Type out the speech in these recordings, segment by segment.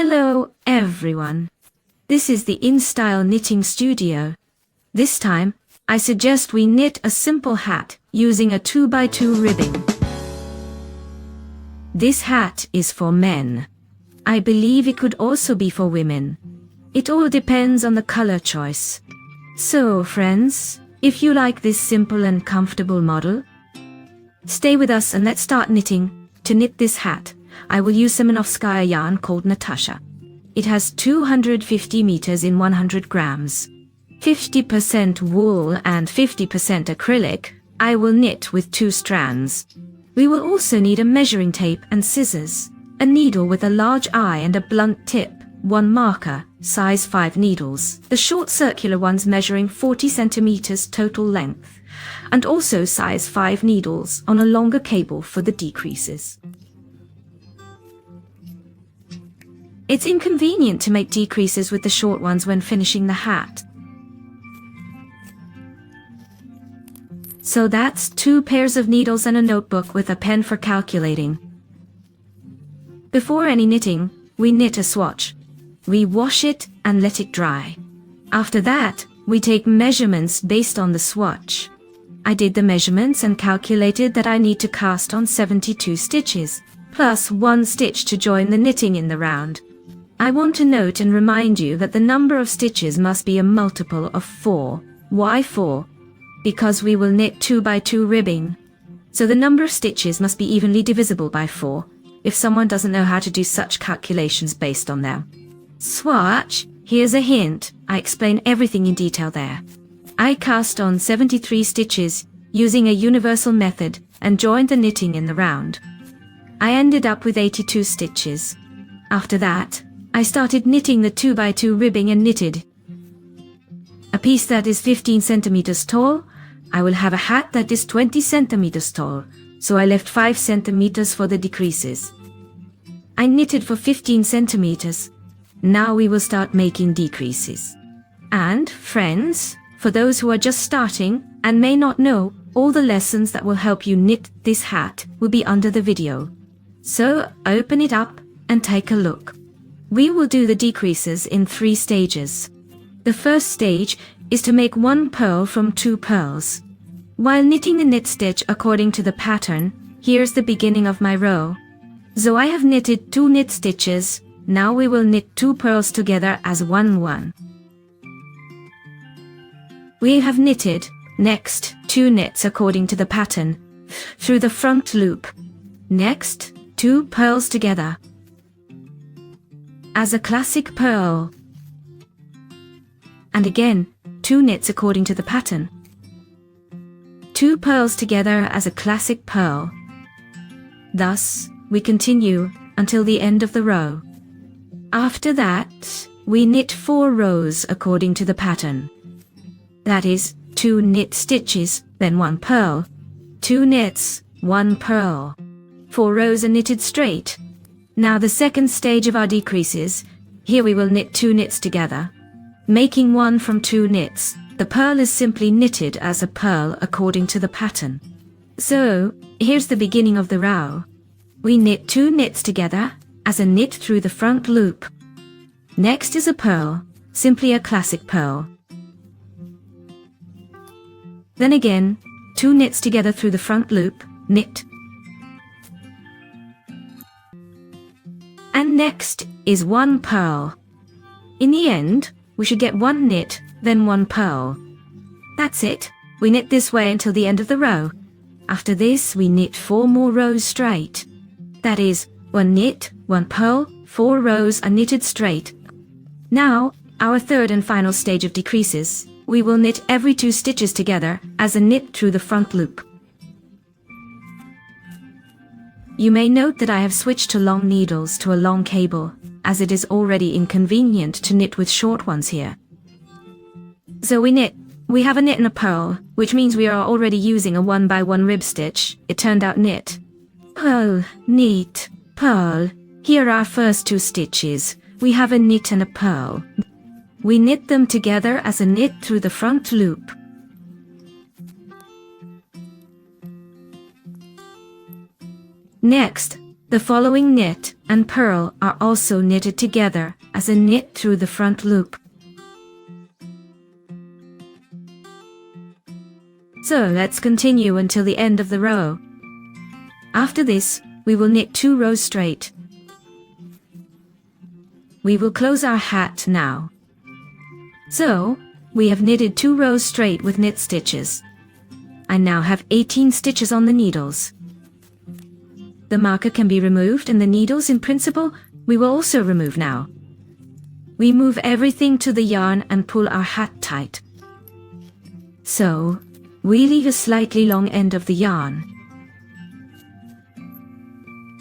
Hello, everyone. This is the InStyle Knitting Studio. This time, I suggest we knit a simple hat using a 2x2 ribbing. This hat is for men. I believe it could also be for women. It all depends on the color choice. So, friends, if you like this simple and comfortable model, stay with us and let's start knitting. To knit this hat, I will use Simonovskaya yarn called Natasha. It has 250 meters in 100 grams. 50% wool and 50% acrylic. I will knit with 2 strands. We will also need a measuring tape and scissors, a needle with a large eye and a blunt tip, 1 marker, size 5 needles, the short circular ones measuring 40 centimeters total length, and also size 5 needles on a longer cable for the decreases. It's inconvenient to make decreases with the short ones when finishing the hat. So that's 2 pairs of needles and a notebook with a pen for calculating. Before any knitting, we knit a swatch. We wash it and let it dry. After that, we take measurements based on the swatch. I did the measurements and calculated that I need to cast on 72 stitches, plus 1 stitch to join the knitting in the round. I want to note and remind you that the number of stitches must be a multiple of 4. Why 4? Because we will knit 2x2 ribbing. So the number of stitches must be evenly divisible by 4, if someone doesn't know how to do such calculations based on them. Swatch, here's a hint, I explain everything in detail there. I cast on 73 stitches using a universal method and joined the knitting in the round. I ended up with 82 stitches. After that, I started knitting the 2x2 ribbing and knitted a piece that is 15 centimeters tall. I will have a hat that is 20 centimeters tall, so I left 5 centimeters for the decreases. I knitted for 15 centimeters. Now we will start making decreases. And, friends, for those who are just starting and may not know, all the lessons that will help you knit this hat will be under the video. So, open it up and take a look. We will do the decreases in 3 stages. The first stage is to make 1 purl from 2 purls. While knitting the knit stitch according to the pattern, here's the beginning of my row. So I have knitted 2 knit stitches. Now we will knit 2 purls together as 1. We have knitted, next, 2 knits according to the pattern, through the front loop. Next, 2 purls together as a classic purl. And again, 2 knits according to the pattern. 2 purls together as a classic purl. Thus, we continue until the end of the row. After that, we knit 4 rows according to the pattern. That is, 2 knit stitches, then 1 purl. 2 knits, 1 purl. 4 rows are knitted straight. Now the second stage of our decreases, here we will knit 2 knits together. Making 1 from 2 knits, the purl is simply knitted as a purl according to the pattern. So, here's the beginning of the row. We knit 2 knits together, as a knit through the front loop. Next is a purl, simply a classic purl. Then again, 2 knits together through the front loop, knit. And next is 1 purl. In the end, we should get 1 knit, then 1 purl. That's it. We knit this way until the end of the row. After this, we knit 4 more rows straight. That is, 1 knit, 1 purl, 4 rows are knitted straight. Now, our third and final stage of decreases, we will knit every 2 stitches together as a knit through the front loop. You may note that I have switched to long needles to a long cable, as it is already inconvenient to knit with short ones here. So we knit. We have a knit and a purl, which means we are already using a 1x1 rib stitch. It turned out knit, purl, knit, purl. Here are our first 2 stitches. We have a knit and a purl. We knit them together as a knit through the front loop. Next, The following knit and purl are also knitted together as a knit through the front loop. So let's continue until the end of the row. After this, we will knit 2 rows straight. We will close our hat now. So, we have knitted 2 rows straight with knit stitches. I now have 18 stitches on the needles. The marker can be removed and the needles in principle we will also remove now. We move everything to the yarn and pull our hat tight. So, we leave a slightly long end of the yarn.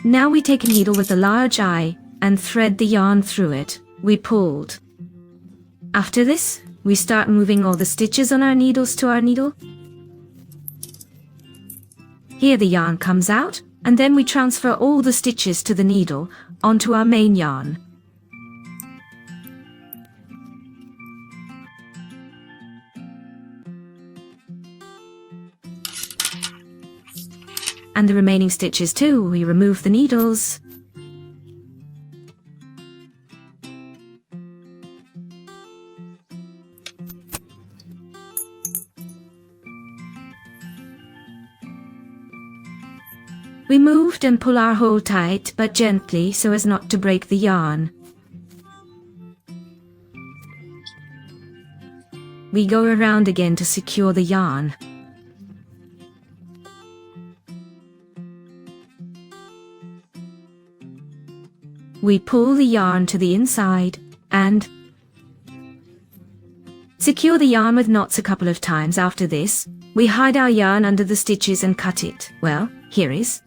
Now we take a needle with a large eye and thread the yarn through it. We pulled. After this, we start moving all the stitches on our needles to our needle. Here the yarn comes out, and then we transfer all the stitches to the needle onto our main yarn. And the remaining stitches too, we remove the needles. We moved and pull our hole tight but gently so as not to break the yarn. We go around again to secure the yarn. We pull the yarn to the inside and secure the yarn with knots a couple of times. After this, we hide our yarn under the stitches and cut it. Well, here is.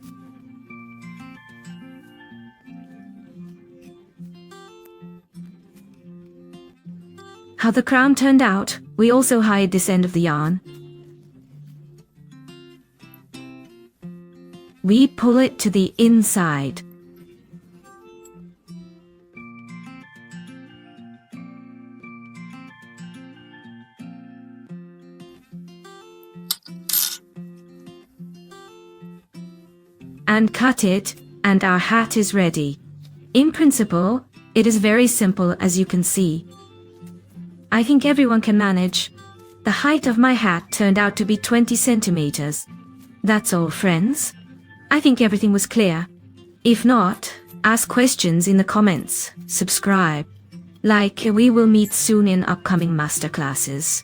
How the crown turned out. We also hide this end of the yarn. We pull it to the inside. And cut it, and our hat is ready. In principle, it is very simple, as you can see. I think everyone can manage. The height of my hat turned out to be 20 centimeters. That's all, friends. I think everything was clear. If not, ask questions in the comments, subscribe, like. We will meet soon in upcoming masterclasses.